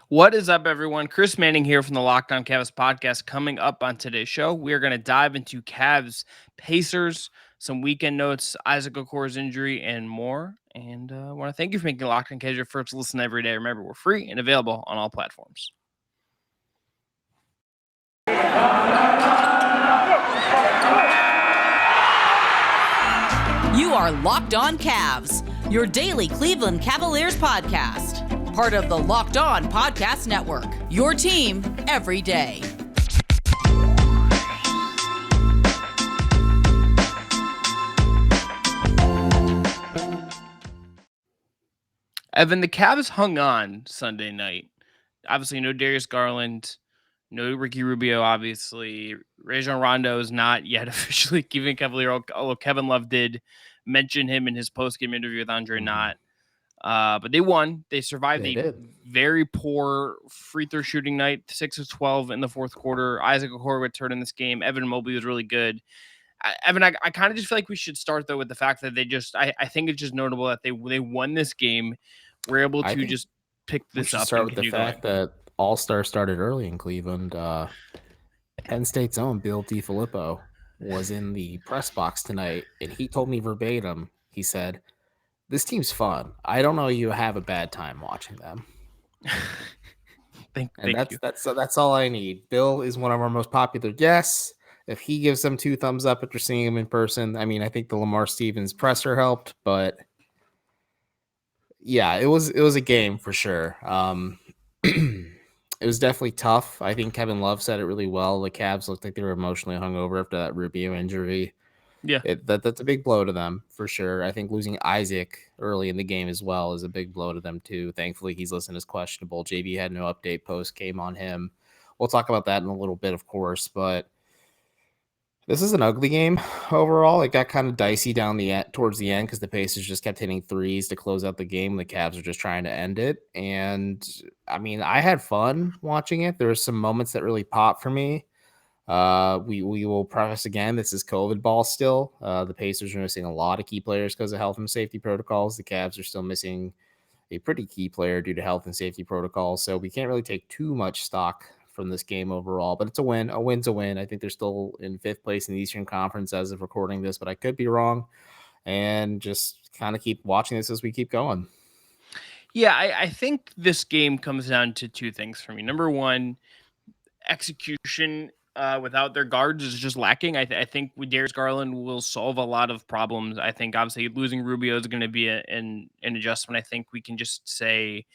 What is up, everyone? Chris Manning here from the Locked On Cavs podcast. Coming up on today's show, we are going to dive into Cavs, Pacers, some weekend notes, Isaac Okoro's injury, and more. And I want to thank you for making Locked On Cavs your first listen every day. Remember, we're free and available on all platforms. You are Locked On Cavs, your daily Cleveland Cavaliers podcast. Part of the Locked On Podcast Network, your team every day. Evan, the Cavs hung on Sunday night. Obviously, no Darius Garland, no Ricky Rubio, obviously. Rajon Rondo is not yet officially Cleveland Cavalier, although Kevin Love did mention him in his post-game interview with Andre Knott. But they won. They survived very poor free throw shooting night, 6 of 12 in the fourth quarter. Isaac Okoro returned in this game. Evan Mobley was really good. Evan, I kind of just feel like we should start, though, with the fact that I think it's just notable that they won this game. We're able to just pick this up. Start with the fact that All-Star started early in Cleveland. Penn State's own Bill DiFilippo was in the press box tonight, and he told me verbatim, he said, "This team's fun. I don't know you have a bad time watching them." Thank you. That's all I need. Bill is one of our most popular guests. If he gives them 2 thumbs up after seeing him in person, I mean, I think the Lamar Stevens presser helped, but yeah, it was a game for sure. It was definitely tough. I think Kevin Love said it really well. The Cavs looked like they were emotionally hungover after that Rubio injury. Yeah, that's a big blow to them for sure. I think losing Isaac early in the game as well is a big blow to them too. Thankfully, he's listed as questionable. JB had no update post came on him. We'll talk about that in a little bit, of course, but this is an ugly game overall. It got kind of dicey towards the end because the Pacers just kept hitting threes to close out the game. The Cavs are just trying to end it. And I mean, I had fun watching it. There were some moments that really popped for me. We will preface again, this is COVID ball still. The Pacers are missing a lot of key players because of health and safety protocols. The Cavs are still missing a pretty key player due to health and safety protocols. So we can't really take too much stock from this game overall, but it's a win. A win's a win. I think they're still in 5th place in the Eastern Conference as of recording this, but I could be wrong. And just kind of keep watching this as we keep going. Yeah, I think this game comes down to 2 things for me. Number one, execution without their guards is just lacking. I think with Darius Garland will solve a lot of problems. I think obviously losing Rubio is going to be an adjustment. I think we can just say,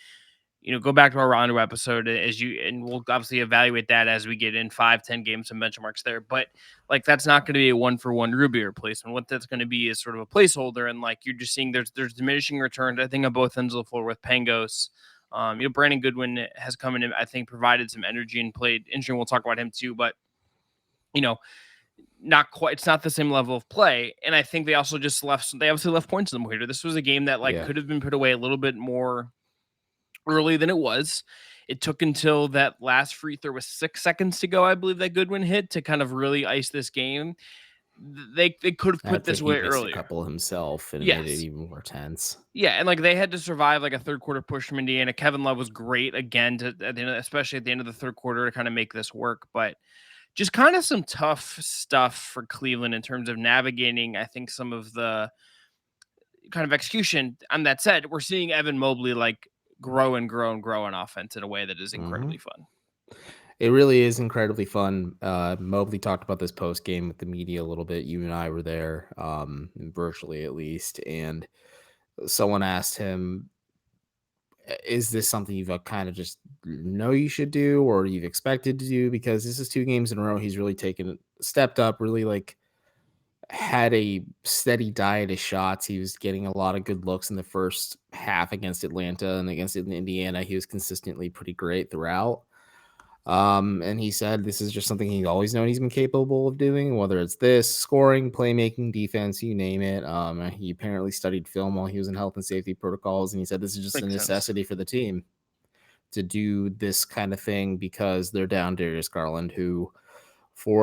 go back to our Rondo episode and we'll obviously evaluate that as we get in 5-10 games and benchmarks there. But like, that's not going to be a 1-for-1 Rubio replacement. What that's going to be is sort of a placeholder. And like, you're just seeing there's diminishing returns, I think, on both ends of the floor with Pangos. Brandon Goodwin has come in and I think provided some energy and played interesting. We'll talk about him too, but not quite. It's not the same level of play. And I think they also just they obviously left points in the motor. This was a game that could have been put away a little bit more early than it was. It took until that last free throw with 6 seconds to go, I believe, that Goodwin hit to kind of really ice this game. They could have put this way earlier. A couple himself and made it even more tense. Yeah, and like they had to survive like a third quarter push from Indiana. Kevin Love was great again especially at the end of the third quarter to kind of make this work, but just kind of some tough stuff for Cleveland in terms of navigating, I think, some of the kind of execution. And that said, we're seeing Evan Mobley like grow and grow and grow on offense in a way that is incredibly fun. It really is incredibly fun. Mobley talked about this post game with the media a little bit. You and I were there, virtually at least. And someone asked him, is this something you've kind of just know you should do or you've expected to do? Because this is 2 games in a row. He's really stepped up, really like had a steady diet of shots. He was getting a lot of good looks in the first half against Atlanta and against Indiana. He was consistently pretty great throughout. And he said this is just something he's always known he's been capable of doing, whether it's this, scoring, playmaking, defense, you name it. He apparently studied film while he was in health and safety protocols, and he said this is just a necessity for the team to do this kind of thing because they're down Darius Garland, who,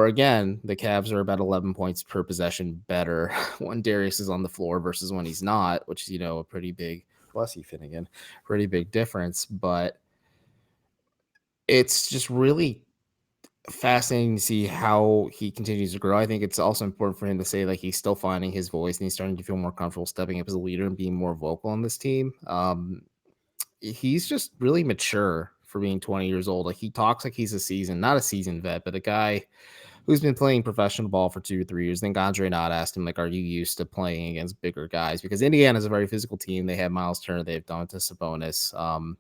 again, the Cavs are about 11 points per possession better when Darius is on the floor versus when he's not, which is, a pretty big, bless you, Finnegan, pretty big difference. But It's just really fascinating to see how he continues to grow. I think it's also important for him to say like he's still finding his voice and he's starting to feel more comfortable stepping up as a leader and being more vocal on this team. He's just really mature for being 20 years old. Like he talks like he's not a seasoned vet, but a guy who's been playing professional ball for 2 or 3 years. I think Andre Knott asked him, like, are you used to playing against bigger guys? Because Indiana's a very physical team. They have Miles Turner, they have Domantas Sabonis.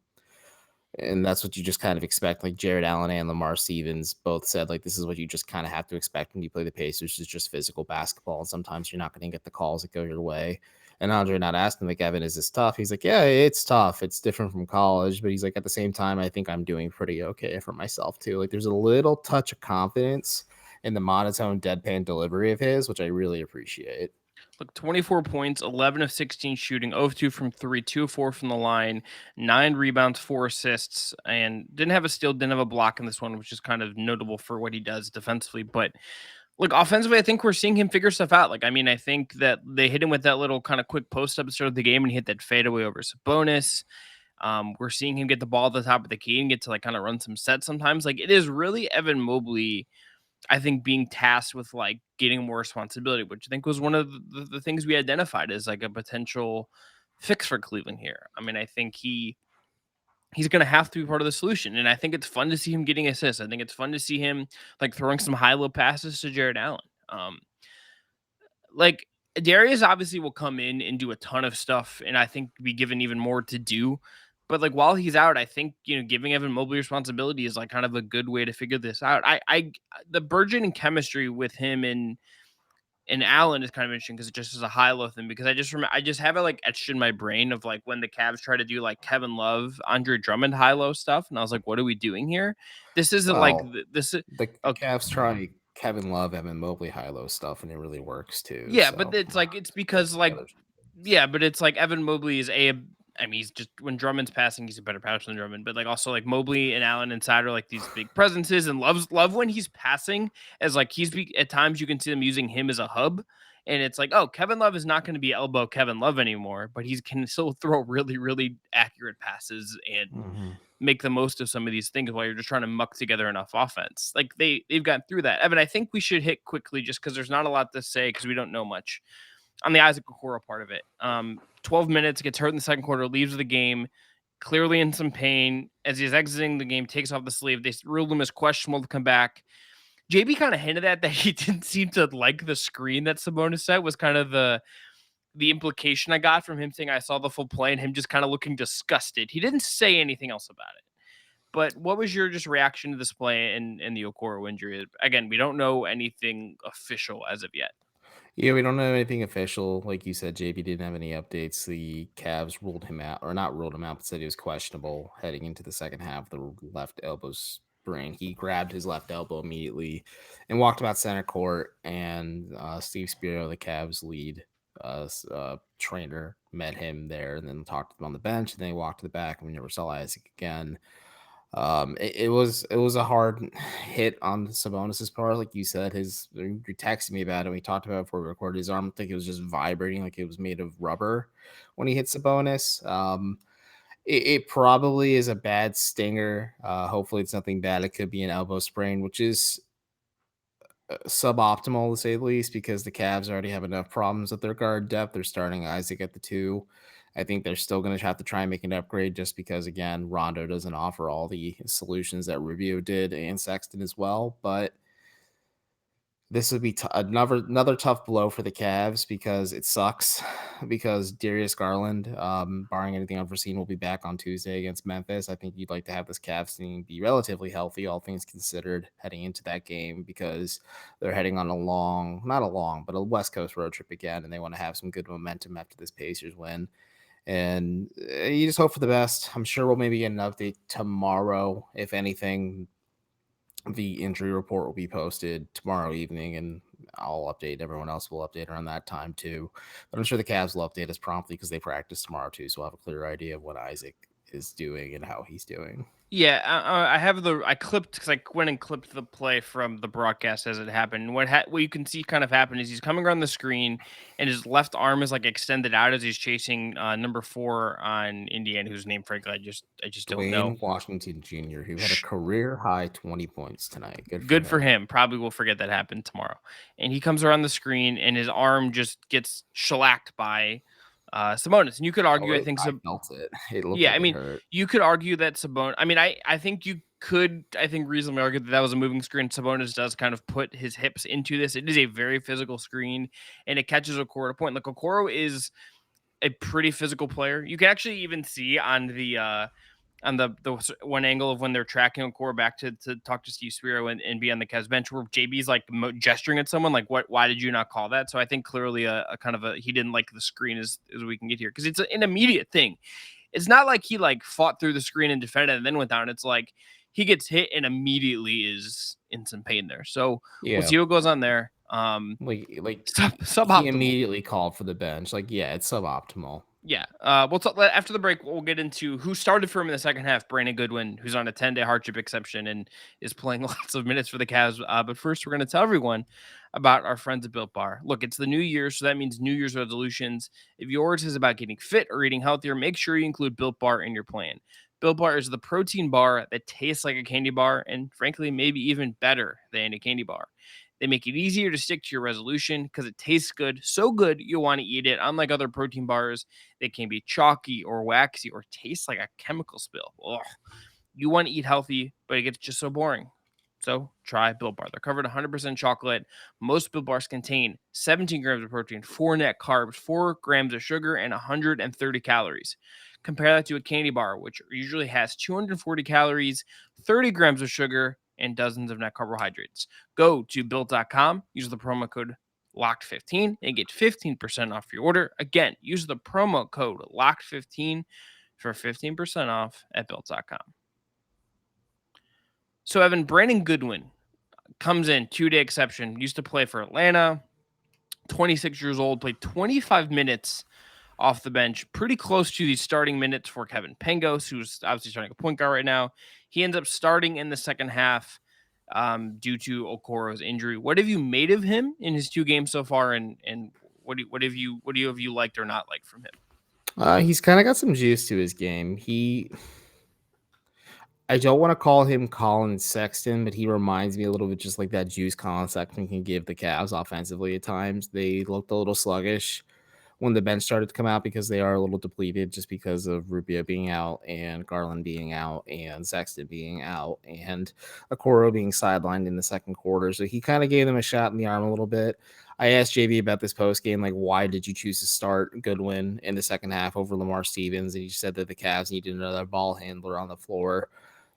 And that's what you just kind of expect. Like Jared Allen and Lamar Stevens both said, like, this is what you just kind of have to expect when you play the Pacers. It's just physical basketball. And sometimes you're not going to get the calls that go your way. And Andre not asking, like, Evan, is this tough? He's like, yeah, it's tough. It's different from college. But he's like, at the same time, I think I'm doing pretty okay for myself, too. Like, there's a little touch of confidence in the monotone deadpan delivery of his, which I really appreciate. Look, 24 points, 11 of 16 shooting, 0 of 2 from 3, 2 of 4 from the line, 9 rebounds, 4 assists, and didn't have a steal, didn't have a block in this one, which is kind of notable for what he does defensively. But look, offensively, I think we're seeing him figure stuff out. Like, I mean, I think that they hit him with that little kind of quick post up at the start of the game and he hit that fadeaway over Sabonis. We're seeing him get the ball at the top of the key and get to like kind of run some sets sometimes. Like, it is really Evan Mobley, I think, being tasked with like getting more responsibility, which I think was one of the things we identified as like a potential fix for Cleveland here. I mean, I think he's going to have to be part of the solution, and I think it's fun to see him getting assists. I think it's fun to see him like throwing some high low passes to Jared Allen. Like Darius obviously will come in and do a ton of stuff, and I think be given even more to do. But like while he's out, I think giving Evan Mobley responsibility is like kind of a good way to figure this out. The burgeoning chemistry with him and Allen is kind of interesting because it just is a high low thing. Because I just have it like etched in my brain of like when the Cavs try to do like Kevin Love, Andre Drummond high low stuff, and I was like, what are we doing here? This isn't like Well, this is the okay. Cavs try Kevin Love, Evan Mobley, high-low stuff, and it really works too. Yeah, but So it's like it's because the like other yeah, but it's like Evan Mobley is I mean, he's just when Drummond's passing, he's a better passer than Drummond. But like also like Mobley and Allen inside are like these big presences, and love when he's passing as like at times you can see them using him as a hub, and it's like oh Kevin Love is not going to be elbow Kevin Love anymore, but he can still throw really accurate passes and Mhm. make the most of some of these things while you're just trying to muck together enough offense. Like they've gotten through that. Evan, I think we should hit quickly just because there's not a lot to say because we don't know much on the Isaac Okoro part of it. 12 minutes, gets hurt in the second quarter, leaves the game, clearly in some pain. As he's exiting the game, takes off the sleeve. They ruled him as questionable to come back. JB kind of hinted at that he didn't seem to like the screen that Sabonis set was kind of the implication I got from him saying I saw the full play and him just kind of looking disgusted. He didn't say anything else about it. But what was your just reaction to this play and the Okoro injury? Again, we don't know anything official as of yet. Yeah, we don't know anything official. Like you said, JB didn't have any updates. The Cavs ruled him out, or not ruled him out, but said he was questionable heading into the second half. The left elbow sprain. He grabbed his left elbow immediately and walked about center court. And Steve Spiro, the Cavs lead trainer, met him there and then talked to him on the bench. And then he walked to the back, and we never saw Isaac again. It was a hard hit on Sabonis's part, like you said. You texted me about it. We talked about it before we recorded. His arm, I think it was just vibrating, like it was made of rubber when he hit Sabonis. It probably is a bad stinger. Hopefully, it's nothing bad. It could be an elbow sprain, which is suboptimal to say the least, because the Cavs already have enough problems with their guard depth. They're starting Isaac at the 2. I think they're still going to have to try and make an upgrade just because, again, Rondo doesn't offer all the solutions that Rubio did and Sexton as well. But this would be another tough blow for the Cavs because it sucks because Darius Garland, barring anything unforeseen, will be back on Tuesday against Memphis. I think you'd like to have this Cavs team be relatively healthy, all things considered, heading into that game because they're heading on not a long, but a West Coast road trip again, and they want to have some good momentum after this Pacers win. And you just hope for the best. I'm sure we'll maybe get an update tomorrow, if anything. The injury report will be posted tomorrow evening, and I'll update. Everyone else will update around that time too. But I'm sure the Cavs will update us promptly because they practice tomorrow too, so we'll have a clear idea of what Isaac is doing and how he's doing. Yeah, I clipped because I went and clipped the play from the broadcast as it happened. What you can see kind of happen is he's coming around the screen and his left arm is like extended out as he's chasing number 4 on Indiana, whose name frankly I just don't know. Dwayne Washington Jr., who had a Sh- career high 20 points tonight. Good for Good for him. him. Probably will forget that happened tomorrow. And he comes around the screen and his arm just gets shellacked by Sabonis. And you could argue, I think, I felt it. It looked yeah, like I it mean, hurt. you could argue that Sabonis. I mean, I think you could, I think, reasonably argue that that was a moving screen. Sabonis does kind of put his hips into this. It is a very physical screen, and it catches Okoro at a point. Like Okoro is a pretty physical player. You can actually even see on the one angle of when they're tracking Okoro back to talk to Steve Spiro and be on the Cavs bench, where JB's like gesturing at someone like, "What? Why did you not call that?" So I think clearly a kind of a he didn't like the screen as we can get here because it's an immediate thing. It's not like he like fought through the screen and defended and then went down. It's like he gets hit and immediately is in some pain there. So we'll Yeah. see what goes on there. Like he Suboptimal. immediately called for the bench. Like, yeah, it's suboptimal. Yeah. We'll talk after the break. We'll get into who started for him in the second half. Brandon Goodwin, who's on a 10-day hardship exception and is playing lots of minutes for the Cavs. But first, we're going to tell everyone about our friends at Built Bar. Look, it's the new year, so that means New Year's resolutions. If yours is about getting fit or eating healthier, make sure you include Built Bar in your plan. Built Bar is the protein bar that tastes like a candy bar and, frankly, maybe even better than a candy bar. They make it easier to stick to your resolution because it tastes good, so good you'll want to eat it. Unlike other protein bars, they can be chalky or waxy or taste like a chemical spill. Ugh. You want to eat healthy, but it gets just so boring. So try Built Bar. They're covered 100% chocolate. Most Built Bars contain 17 grams of protein, 4 net carbs, 4 grams of sugar, and 130 calories. Compare that to a candy bar, which usually has 240 calories, 30 grams of sugar, and dozens of net carbohydrates. Go to built.com, use the promo code LOCKED15 and get 15% off your order. Again, use the promo code LOCKED15 for 15% off at built.com. So, Evan, Brandon Goodwin comes in, 2-day exception, used to play for Atlanta, 26 years old, played 25 minutes off the bench, pretty close to the starting minutes for Kevin Pangos, who's obviously starting a point guard right now. He ends up starting in the second half due to Okoro's injury. What have you made of him in his 2 games so far, and what have you liked or not liked from him? He's kind of got some juice to his game. I don't want to call him Colin Sexton, but he reminds me a little bit just like that juice Colin Sexton can give the Cavs offensively at times. They looked a little sluggish when the bench started to come out because they are a little depleted just because of Rubio being out and Garland being out and Sexton being out and Okoro being sidelined in the second quarter. So he kind of gave them a shot in the arm a little bit. I asked JB about this post game, like, why did you choose to start Goodwin in the second half over Lamar Stevens? And he said that the Cavs needed another ball handler on the floor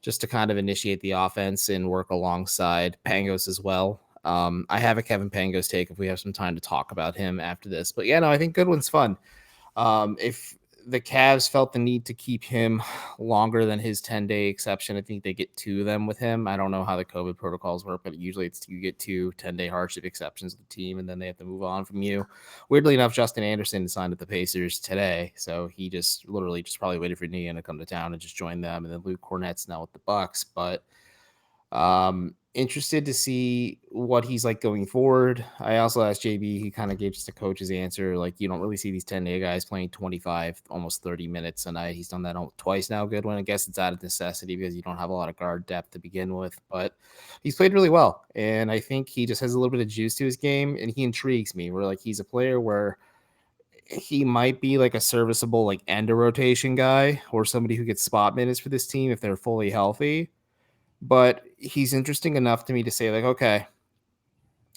just to kind of initiate the offense and work alongside Pangos as well. I have a Kevin Pangos take if we have some time to talk about him after this. But yeah, no, I think Goodwin's fun. If the Cavs felt the need to keep him longer than his 10-day exception, I think they get 2 of them with him. I don't know how the COVID protocols work, but usually it's you get 2 10-day hardship exceptions with the team, and then they have to move on from you. Weirdly enough, Justin Anderson signed with the Pacers today, so he just literally just probably waited for Indiana to come to town and just join them. And then Luke Cornett's now with the Bucks, but interested to see what he's like going forward. I also asked JB, he kind of gave just a coach's answer. Like, you don't really see these 10-day guys playing 25, almost 30 minutes a night. He's done that twice now. Goodwin, I guess it's out of necessity because you don't have a lot of guard depth to begin with, but he's played really well. And I think he just has a little bit of juice to his game, and he intrigues me. Where like he's a player where he might be like a serviceable like end of rotation guy or somebody who gets spot minutes for this team if they're fully healthy. But he's interesting enough to me to say, like, okay,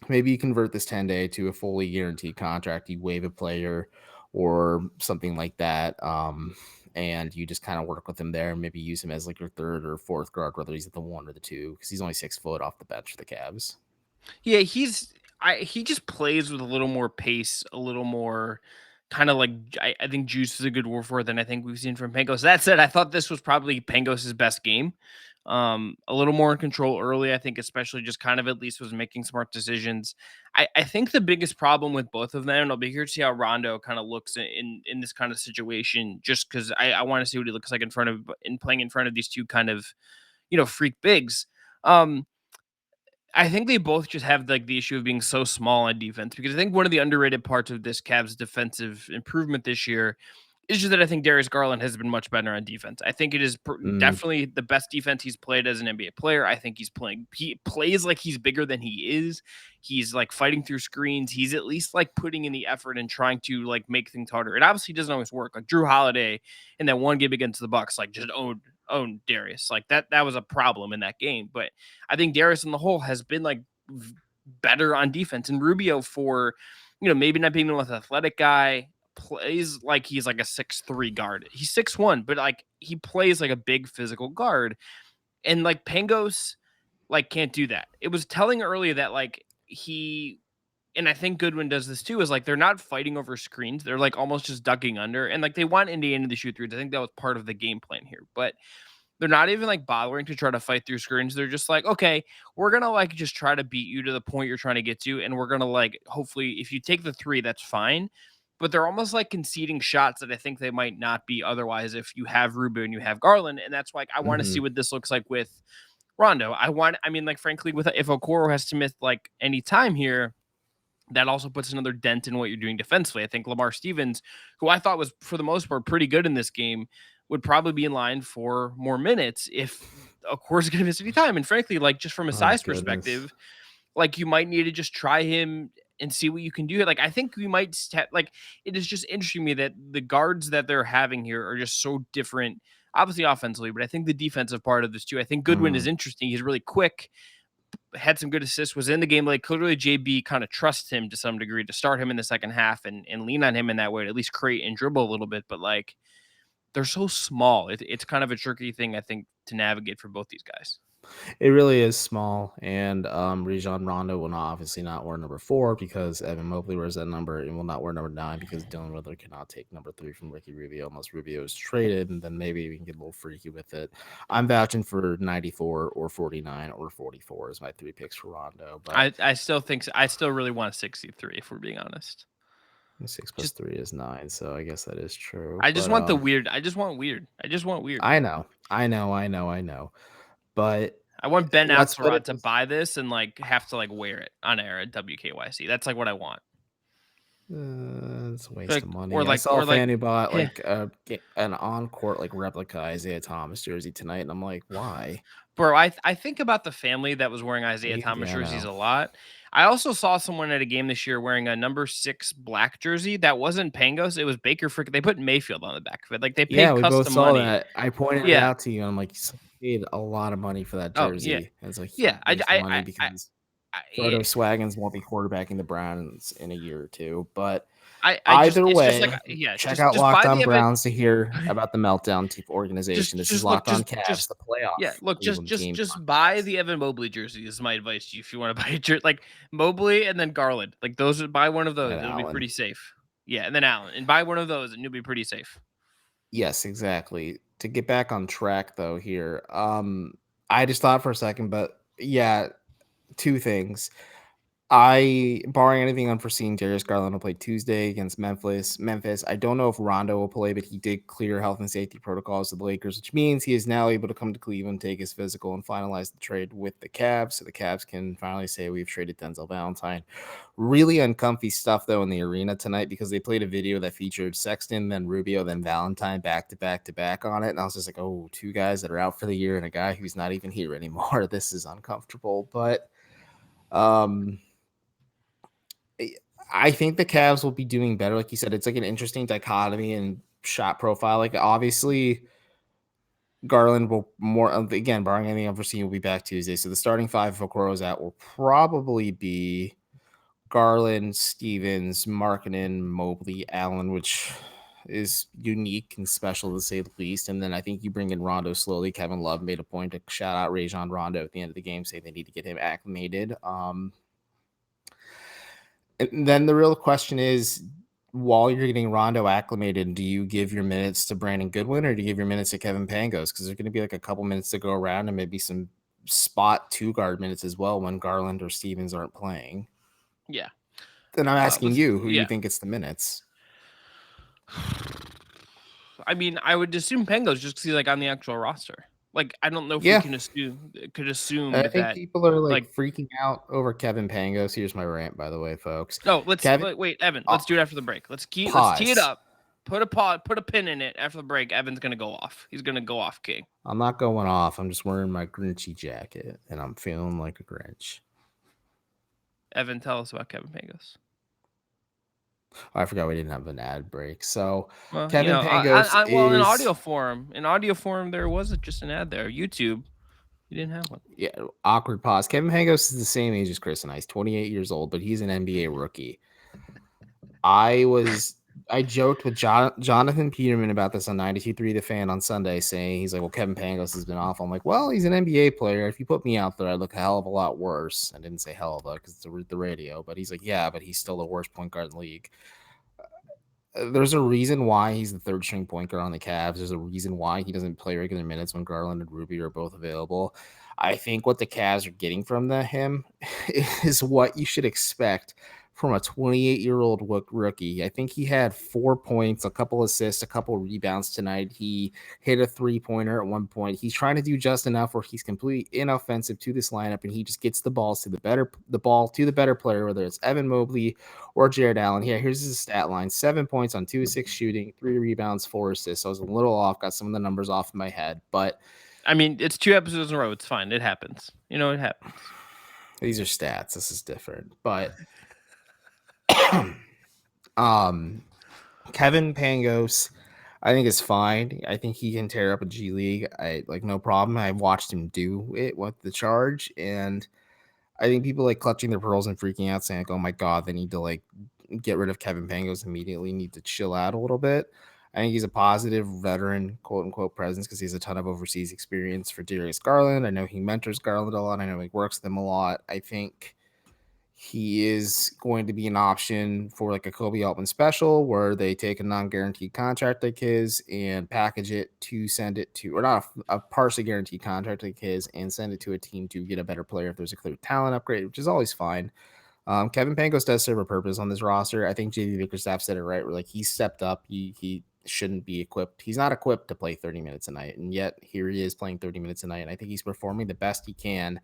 maybe you convert this 10-day to a fully guaranteed contract. You waive a player or something like that. And you just kind of work with him there and maybe use him as like your third or fourth guard, whether he's at the 1 or the 2, because he's only 6 foot off the bench for the Cavs. Yeah, he just plays with a little more pace, a little more kind of like I think juice is a good word for it than I think we've seen from Pangos. That said, I thought this was probably Pangos' best game. A little more in control early, I think, especially just kind of at least was making smart decisions. I think the biggest problem with both of them, and I'll be here to see how Rondo kind of looks in this kind of situation, just because I want to see what he looks like in playing in front of these two kind of, freak bigs. Um, I think they both just have like the issue of being so small on defense, because I think one of the underrated parts of this Cavs defensive improvement this year is just that I think Darius Garland has been much better on defense. I think it is Mm, definitely the best defense he's played as an NBA player. I think he plays like he's bigger than he is. He's like fighting through screens. He's at least like putting in the effort and trying to like make things harder. It obviously doesn't always work. Like Drew Holiday in that one game against the Bucks, like just owned Darius. Like that was a problem in that game. But I think Darius in the whole has been like better on defense. And Rubio, for maybe not being the most athletic guy, plays like he's like a 6'3" guard. He's 6'1", but like he plays like a big physical guard. And like Pangos like can't do that. It was telling earlier that like and I think Goodwin does this too, is like they're not fighting over screens. They're like almost just ducking under. And like they want Indiana to shoot throughs. I think that was part of the game plan here. But they're not even like bothering to try to fight through screens. They're just like, okay, we're gonna like just try to beat you to the point you're trying to get to, and we're gonna like hopefully if you take the three, that's fine. But they're almost like conceding shots that I think they might not be otherwise if you have Rubio and you have Garland, and that's why I want to see mhm. what this looks like with Rondo. Like frankly, with if Okoro has to miss like any time here, that also puts another dent in what you're doing defensively. I think Lamar Stevens, who I thought was for the most part pretty good in this game, would probably be in line for more minutes if Okoro's going to miss any time. And frankly, like just from a Oh size goodness. perspective, like you might need to just try him and see what you can do. Like I think we might like it is just interesting to me that the guards that they're having here are just so different. Obviously offensively, but I think the defensive part of this too. I think Goodwin is Mm. interesting. He's really quick, had some good assists, was in the game late. Clearly, JB kind of trusts him to some degree to start him in the second half and lean on him in that way to at least create and dribble a little bit. But like they're so small, it's kind of a tricky thing I think to navigate for both these guys. It really is small, and Rajon Rondo will not obviously not wear number 4 because Evan Mobley wears that number, and will not wear number 9 because Dylan Windler cannot take number 3 from Ricky Rubio unless Rubio is traded, and then maybe we can get a little freaky with it. I'm vouching for 94 or 49 or 44 as my 3 picks for Rondo, but I still really want a 63 if we're being honest. 6 plus Just 3 is 9, so I guess that is true. I just But want the weird. I just want weird. I just want weird. I know. But I want Ben let's put it Axelrod to buy this and like have to like wear it on air at WKYC. That's like what I want. It's a waste Like of money. or I like saw or a like fan who bought eh, like an on-court like replica Isaiah Thomas jersey tonight, and I'm like, why? bro, I think about the family that was wearing Isaiah Thomas Yeah, I jerseys know. a lot. I also saw someone at a game this year wearing a number 6 black jersey that wasn't Pangos. It was Baker Frick. They put Mayfield on the back of it. Like they Yeah, paid we both custom saw money. that. I pointed it Yeah. out to you. And I'm like, "You paid a lot of money for that Oh yeah. jersey." And it's a huge Yeah. waste of money because Yeah. Frodo Swaggins won't be quarterbacking the Browns in a year or two. But I just either it's just like way, yeah, check out just Locked buy On the event. Browns to hear about the meltdown team organization. This is Just look, Locked On Cavs, just the playoff yeah, look, Cleveland game just buy podcast. the Evan Mobley jersey is my advice to you if you want to buy a jersey. Like Mobley and then Garland. Like buy one of those. And It'll be Allen. pretty safe. Yeah, and then Allen. And buy one of those and you'll be pretty safe. Yes, exactly. To get back on track though here, I just thought for a second, but yeah, 2 things. Barring anything unforeseen, Darius Garland will play Tuesday against Memphis. I don't know if Rondo will play, but he did clear health and safety protocols of the Lakers, which means he is now able to come to Cleveland, take his physical, and finalize the trade with the Cavs. So the Cavs can finally say we've traded Denzel Valentine. Really uncomfy stuff though in the arena tonight because they played a video that featured Sexton, then Rubio, then Valentine back to back on it, and I was just like, oh, 2 guys that are out for the year and a guy who's not even here anymore. This is uncomfortable, but um. I think the Cavs will be doing better. Like you said, it's like an interesting dichotomy and shot profile. Like obviously, Garland will more again, barring anything unforeseen, will be back Tuesday. So the starting 5 if Okoro's out will probably be Garland, Stevens, Markkinen, Mobley, Allen, which is unique and special to say the least. And then I think you bring in Rondo slowly. Kevin Love made a point to shout out Rajon Rondo at the end of the game, saying they need to get him acclimated. And then the real question is, while you're getting Rondo acclimated, do you give your minutes to Brandon Goodwin or do you give your minutes to Kevin Pangos? Because there's going to be like a couple minutes to go around and maybe some spot 2 guard minutes as well when Garland or Stevens aren't playing. Yeah. Then I'm asking you, who you yeah. think gets the minutes? I mean, I would assume Pangos just because he's like on the actual roster. Like, I don't know if we Yeah. can assume I think that. people are like freaking out over Kevin Pangos. Here's my rant, by the way, folks. No, Kevin, wait, Evan. Let's do it after the break. Let's tee it pause. up. Put a pin in it. After the break, Evan's gonna go off. He's gonna go off king. I'm not going off. I'm just wearing my Grinchy jacket, and I'm feeling like a Grinch. Evan, tell us about Kevin Pangos. Oh, I forgot we didn't have an ad break. So Kevin Pangos is... in audio form, there was just an ad there. YouTube, you didn't have one. Yeah, awkward pause. Kevin Pangos is the same age as Chris and I. He's 28 years old, but he's an NBA rookie. I joked with Jonathan Peterman about this on 92.3 The Fan on Sunday, saying he's like, well, Kevin Pangos has been awful. I'm like, well, he's an NBA player. If you put me out there, I look a hell of a lot worse. I didn't say hell of a because it's the radio, but he's like, yeah, but he's still the worst point guard in the league. There's a reason why he's the third string point guard on the Cavs. There's a reason why he doesn't play regular minutes when Garland and Rubio are both available. I think what the Cavs are getting from him is what you should expect from a 28-year-old rookie. I think he had 4 points, a couple assists, a couple rebounds tonight. He hit a 3-pointer at one point. He's trying to do just enough where he's completely inoffensive to this lineup, and he just gets the ball to the better player, whether it's Evan Mobley or Jared Allen. Yeah, here's his stat line: 7 points on 2 of 6 shooting, 3 rebounds, 4 assists. So I was a little off, got some of the numbers off in my head, but I mean, it's 2 episodes in a row. It's fine. It happens. It happens. These are stats. This is different, but Kevin Pangos, I think is fine. I think he can tear up a G League. No problem. I watched him do it with the Charge, and I think people like clutching their pearls and freaking out, saying, like, "Oh my God, they need to get rid of Kevin Pangos immediately. Need to chill out a little bit." I think he's a positive veteran, quote unquote, presence because he has a ton of overseas experience for Darius Garland. I know he mentors Garland a lot. I know he works with them a lot. I think he is going to be an option for like a Kobe Altman special where they take a non-guaranteed contract like his and package it to send it to, or not a partially guaranteed contract like his, and send it to a team to get a better player if there's a clear talent upgrade, which is always fine. Kevin Pangos does serve a purpose on this roster. I think JV Bickerstaff said it right. Where he stepped up. He shouldn't be equipped. He's not equipped to play 30 minutes a night, and yet here he is playing 30 minutes a night. And I think he's performing the best he can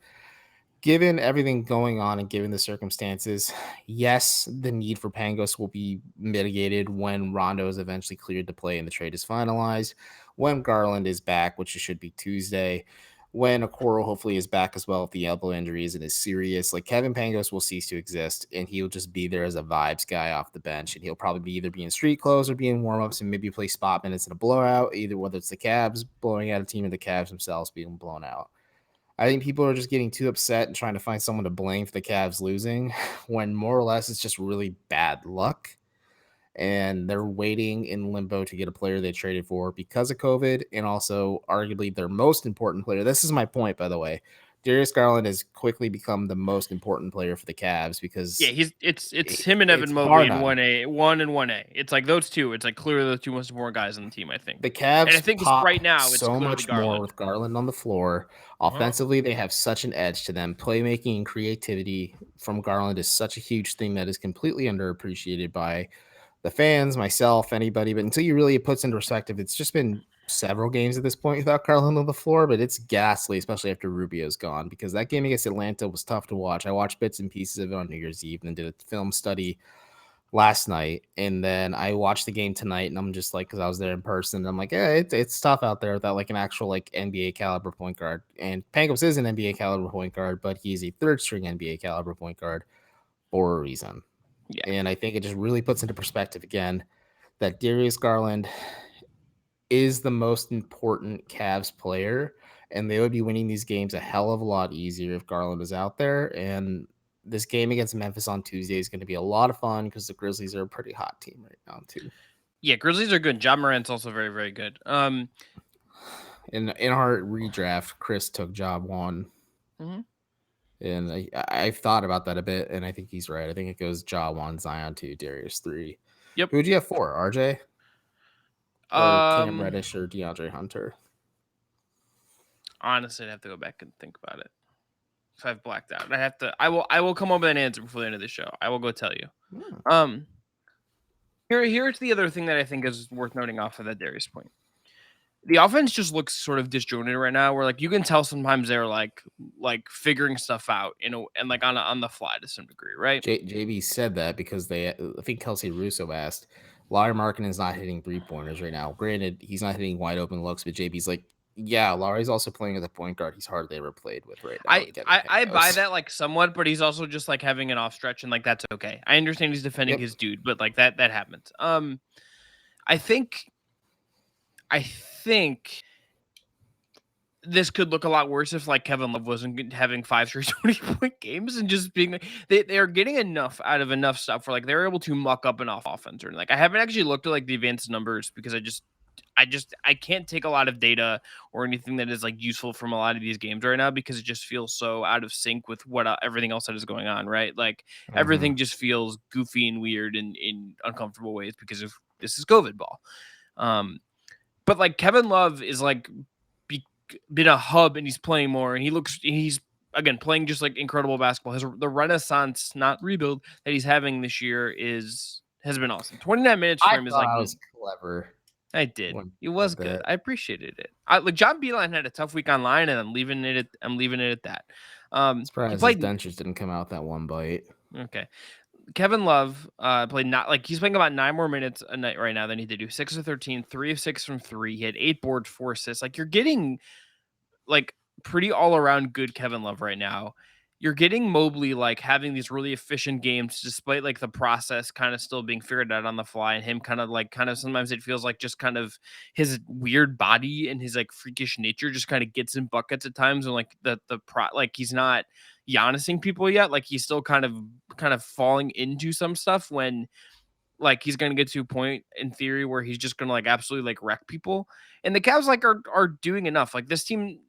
given everything going on and given the circumstances. Yes, the need for Pangos will be mitigated when Rondo is eventually cleared to play and the trade is finalized, when Garland is back, which should be Tuesday, when Okoro hopefully is back as well if the elbow injury isn't as serious. Kevin Pangos will cease to exist, and he'll just be there as a vibes guy off the bench, and he'll probably either be in street clothes or be in warmups and maybe play spot minutes in a blowout, either whether it's the Cavs blowing out a team or the Cavs themselves being blown out. I think people are just getting too upset and trying to find someone to blame for the Cavs losing when more or less it's just really bad luck. And they're waiting in limbo to get a player they traded for because of COVID, and also arguably their most important player. This is my point, by the way. Darius Garland has quickly become the most important player for the Cavs because it's him and Evan Mobley in 1 and 1A. It's like those two. It's like clearly the two most important guys on the team, I think. The Cavs, and I think right now it's so much more with Garland on the floor. Offensively, they have such an edge to them. Playmaking and creativity from Garland is such a huge thing that is completely underappreciated by the fans, myself, anybody. But until you really put into perspective, it's just been several games at this point without Garland on the floor, but it's ghastly, especially after Rubio's gone, because that game against Atlanta was tough to watch. I watched bits and pieces of it on New Year's Eve and did a film study last night, and then I watched the game tonight, and I'm just like, because I was there in person, I'm like, yeah, it's tough out there without an actual NBA caliber point guard. And Pangos is an NBA caliber point guard, but he's a third string NBA caliber point guard for a reason. Yeah. And I think it just really puts into perspective again that Darius Garland is the most important Cavs player, and they would be winning these games a hell of a lot easier if Garland was out there. And this game against Memphis on Tuesday is going to be a lot of fun because the Grizzlies are a pretty hot team right now too. Yeah, Grizzlies are good. Ja Morant's also very, very good. In our redraft, Chris took Ja 1. Mm-hmm. And I've thought about that a bit, and I think he's right. I think it goes Ja 1, Zion 2, Darius 3. Yep. Who would you have 4? RJ or Cam Reddish or DeAndre Hunter? Honestly, I'd have to go back and think about it. So I've blacked out. I will come up with an answer before the end of the show. I will go tell you. Here's the other thing that I think is worth noting off of that Darius point. The offense just looks sort of disjointed right now, where like you can tell sometimes they're like figuring stuff out, and like on the fly to some degree, right? JB said that because I think Kelsey Russo asked, Larry Markkinen is not hitting 3-pointers right now. Granted, he's not hitting wide open looks, but JB's like, yeah, Larry's also playing as a point guard he's hardly ever played with right now. I buy that like somewhat, but he's also just like having an off stretch, and like that's okay. I understand he's defending his dude, but like that happens. I think this could look a lot worse if like Kevin Love wasn't having 5 straight 20-point games and just being like, they are getting enough out of enough stuff where like they're able to muck up an offense. Or like I haven't actually looked at like the advanced numbers because I can't take a lot of data or anything that is like useful from a lot of these games right now because it just feels so out of sync with what everything else that is going on, right? Like everything just feels goofy and weird in uncomfortable ways because of this is COVID ball. But like Kevin Love is like been a hub and he's playing more and he's again playing just like incredible basketball. The renaissance, not rebuild, that he's having this year has been awesome. 29 minutes for him is like was clever. I did. It was good. I appreciated it. Like John Beeline had a tough week online, and I'm leaving it at that. Surprised his dentures didn't come out that one bite. Okay. Kevin Love played he's playing about 9 more minutes a night right now than he did. 6 of 13, 3 of 6 from 3. He had 8 boards, 4 assists. Like you're getting like pretty all around good Kevin Love right now. You're getting Mobley like having these really efficient games despite like the process kind of still being figured out on the fly, and him kind of sometimes it feels like just kind of his weird body and his like freakish nature just kind of gets in buckets at times, and like like he's not Giannising people yet. Like he's still kind of falling into some stuff when like he's going to get to a point in theory where he's just going to like absolutely like wreck people. And the Cavs like are doing enough. Like this team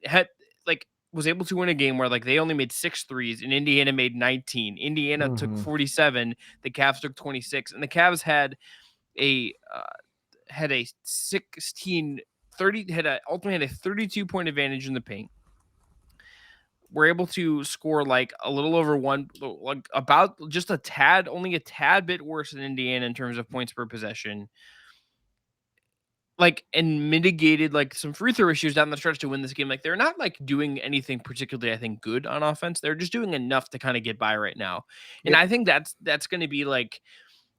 was able to win a game where like they only made 6 threes and Indiana made 19. Indiana took 47, the Cavs took 26, and the Cavs had a 32-point advantage in the paint. We're able to score like a little over about just only a tad bit worse than Indiana in terms of points per possession. Like, and mitigated like some free throw issues down the stretch to win this game. Like they're not like doing anything particularly, I think, good on offense. They're just doing enough to kind of get by right now. And I think that's going to be like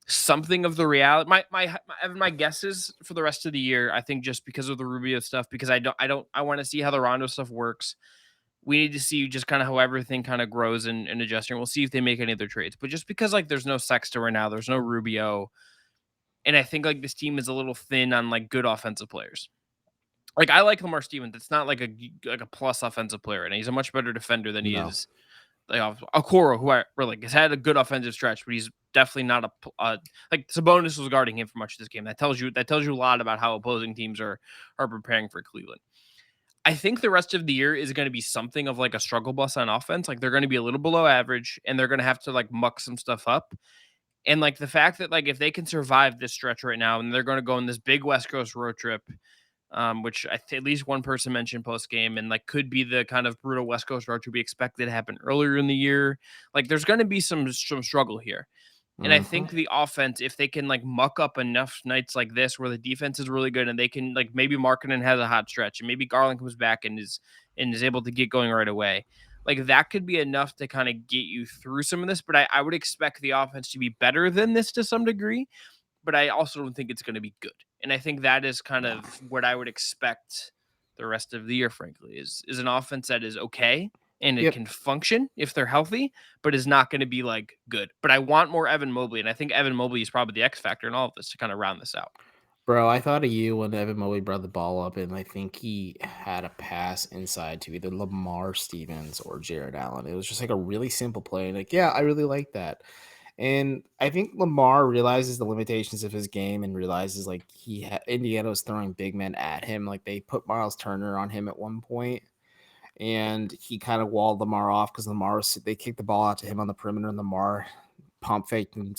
something of the reality. My guesses for the rest of the year, I think just because of the Rubio stuff, because I want to see how the Rondo stuff works. We need to see just kind of how everything kind of grows and adjusting. We'll see if they make any other trades. But just because like there's no Sexton right now, there's no Rubio, and I think like this team is a little thin on like good offensive players. Like I like Lamar Stevens. It's not like a plus offensive player, and he's a much better defender than he is. Like Okoro, who I really has had a good offensive stretch, but he's definitely not like Sabonis was guarding him for much of this game. That tells you a lot about how opposing teams are preparing for Cleveland. I think the rest of the year is going to be something of like a struggle bus on offense. Like they're going to be a little below average and they're going to have to like muck some stuff up. And like the fact that like if they can survive this stretch right now and they're going to go on this big West Coast road trip, which at least one person mentioned post game, and like could be the kind of brutal West Coast road trip we expected to happen earlier in the year. Like there's going to be some struggle here. And I think the offense, if they can like muck up enough nights like this where the defense is really good and they can like maybe Markkinen has a hot stretch and maybe Garland comes back and is able to get going right away. Like that could be enough to kind of get you through some of this. But I would expect the offense to be better than this to some degree. But I also don't think it's going to be good. And I think that is kind of what I would expect the rest of the year, frankly, is an offense that is okay. And it can function if they're healthy, but is not going to be like good. But I want more Evan Mobley, and I think Evan Mobley is probably the X factor in all of this to kind of round this out. Bro, I thought of you when Evan Mobley brought the ball up, and I think he had a pass inside to either Lamar Stevens or Jared Allen. It was just like a really simple play. And like, yeah, I really like that. And I think Lamar realizes the limitations of his game and realizes like Indiana was throwing big men at him. Like they put Miles Turner on him at one point. And he kind of walled Lamar off because they kicked the ball out to him on the perimeter, and Lamar pump faked and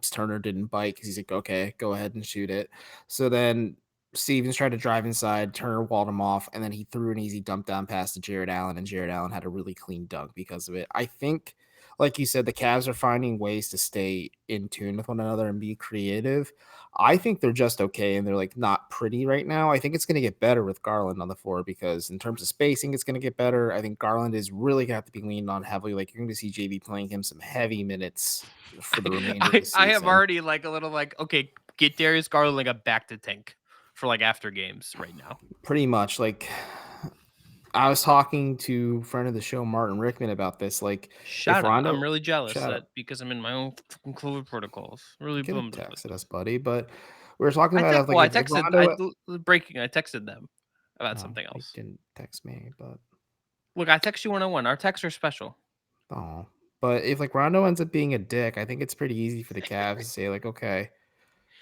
Turner didn't bite because he's like, okay, go ahead and shoot it. So then Stevens tried to drive inside. Turner walled him off, and then he threw an easy dump down pass to Jared Allen, and Jared Allen had a really clean dunk because of it. I think, like you said, the Cavs are finding ways to stay in tune with one another and be creative. I think they're just okay, and they're like not pretty right now. I think it's going to get better with Garland on the floor because in terms of spacing, it's going to get better. I think Garland is really going to have to be leaned on heavily. Like you're going to see JV playing him some heavy minutes for the remainder of the I have season. already like a little like, okay, get Darius Garland like a back to tank for like after games right now. Pretty much. Like I was talking to a friend of the show, Martin Rickman, about this. Like Shout if out. Rondo, I'm really jealous shout out, that because I'm in my own fucking COVID protocols. Really you could have bummed about texted it. us, buddy. But we were talking about like I if texted Rondo, I texted them about no, something you else. didn't text me, but Look, I text you 101. Our texts are special. oh, but if like Rondo ends up being a dick, I think it's pretty easy for the Cavs to say like, okay.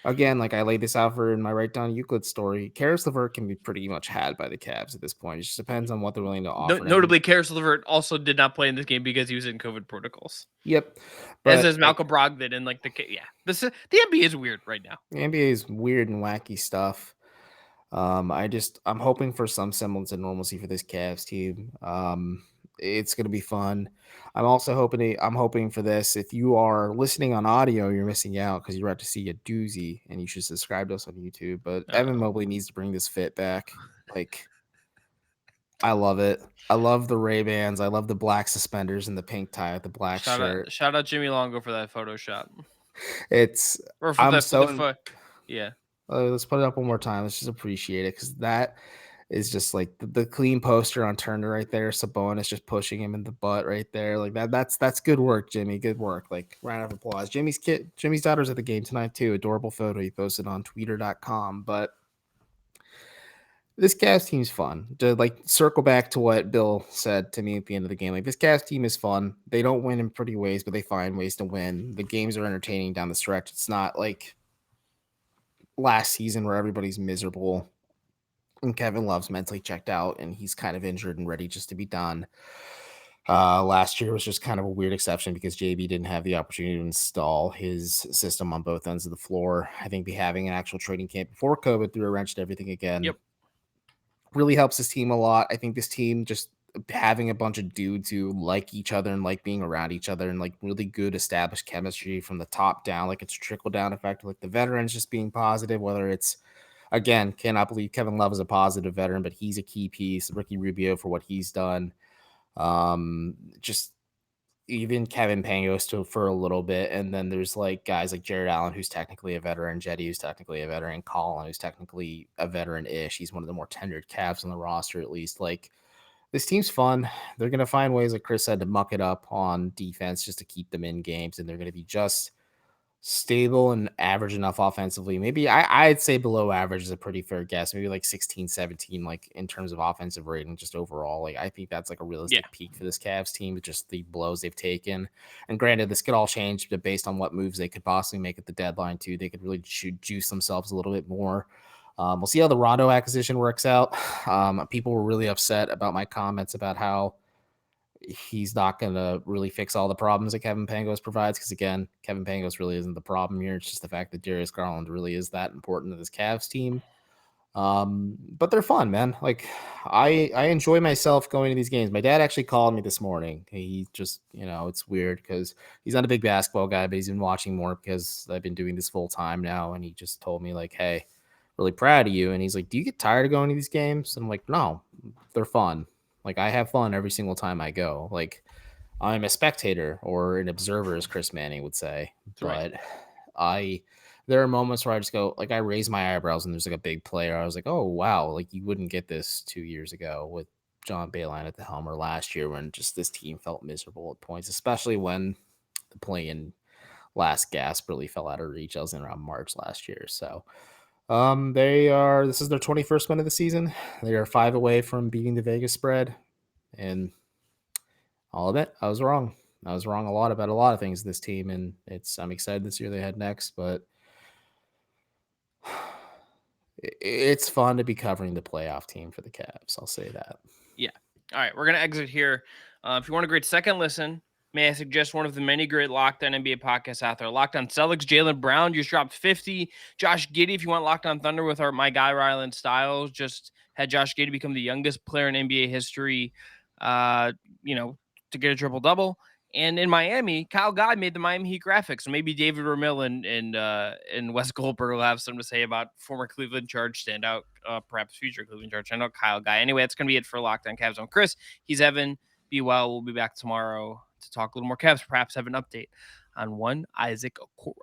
Again, like I laid this out for in my Write Down Euclid story, Karis LeVert can be pretty much had by the Cavs at this point. It just depends on what they're willing to offer him. Notably, Karis LeVert also did not play in this game because he was in COVID protocols. Yep. As But is Malcolm Brogdon and like the the NBA is weird right now. the NBA is weird and wacky stuff. I'm hoping for some semblance of normalcy for this Cavs team. It's gonna be fun. I'm hoping for this. If you are listening on audio, you're missing out because you're about to see a doozy, and you should subscribe to us on YouTube. But Evan Mobley needs to bring this fit back. Like, I love it. I love the Ray-Bans. I love the black suspenders and the pink tie with the black shirt. Shout out Jimmy Longo for that Photoshop. It's Or for I'm the so yeah. let's put it up one more time. Let's just appreciate it because that is just like the clean poster on Turner right there. Sabonis just pushing him in the butt right there. Like that's good work, Jimmy. Good work. Like round of applause. Jimmy's daughter's at the game tonight too. Adorable photo he posted on Twitter.com. But this Cavs team's fun. To like circle back to what Bill said to me at the end of the game. Like this Cavs team is fun. They don't win in pretty ways, but they find ways to win. The games are entertaining down the stretch. It's not like last season where everybody's miserable and Kevin Love's mentally checked out and he's kind of injured and ready just to be done. Last year was just kind of a weird exception because JB didn't have the opportunity to install his system on both ends of the floor. I think having an actual training camp before COVID threw a wrench to everything again. Yep. Really helps this team a lot. I think this team just having a bunch of dudes who like each other and like being around each other and like really good established chemistry from the top down, like it's a trickle down effect, like the veterans just being positive, whether it's again, cannot believe Kevin Love is a positive veteran, but he's a key piece. Ricky Rubio for what he's done. Just even Kevin Pangos for a little bit. And then there's like guys like Jared Allen, who's technically a veteran, Jetty, who's technically a veteran, Colin, who's technically a veteran-ish. He's one of the more tenured Cavs on the roster, at least. Like this team's fun. They're going to find ways, like Chris said, to muck it up on defense just to keep them in games. And they're going to be just stable and average enough offensively. Maybe I'd say below average is a pretty fair guess. Maybe like 16, 17, like in terms of offensive rating, just overall. Like I think that's like a realistic peak for this Cavs team with just the blows they've taken. And granted, this could all change based on what moves they could possibly make at the deadline too. They could really juice themselves a little bit more. We'll see how the Rondo acquisition works out. People were really upset about my comments about how he's not going to really fix all the problems that Kevin Pangos provides. Because again, Kevin Pangos really isn't the problem here. It's just the fact that Darius Garland really is that important to this Cavs team. But they're fun, man. Like I enjoy myself going to these games. My dad actually called me this morning. He just, it's weird because he's not a big basketball guy, but he's been watching more because I've been doing this full time now. And he just told me like, hey, really proud of you. And he's like, do you get tired of going to these games? And I'm like, no, they're fun. Like I have fun every single time I go. Like I'm a spectator or an observer, as Chris Manning would say. But there are moments where I just go, like I raise my eyebrows and there's like a big player. I was like, oh wow, like you wouldn't get this 2 years ago with John Beilein at the helm or last year when just this team felt miserable at points, especially when the play-in last gasp really fell out of reach. I was in around March last year. So this is their 21st win of the season. They are 5 away from beating the Vegas spread. And I'll admit, I was wrong. I was wrong a lot about a lot of things this team. And I'm excited this year they head next, but it's fun to be covering the playoff team for the Cavs. I'll say that. Yeah. All right. We're going to exit here. If you want a great second listen, May I suggest one of the many great Locked On NBA podcasts out there? Locked On Celtics, Jaylen Brown just dropped 50. Josh Giddey, if you want Locked On Thunder with my guy Rylan Styles, just had Josh Giddey become the youngest player in NBA history, uh, to get a triple-double. And in Miami, Kyle Guy made the Miami Heat graphics. So maybe David Ramil and Wes Goldberg will have something to say about former Cleveland Charge standout, perhaps future Cleveland Charge standout, Kyle Guy. Anyway, that's going to be it for Locked On Cavs. I'm Chris. He's Evan. Be well. We'll be back tomorrow to talk a little more Cavs, perhaps have an update on one Isaac Okoro.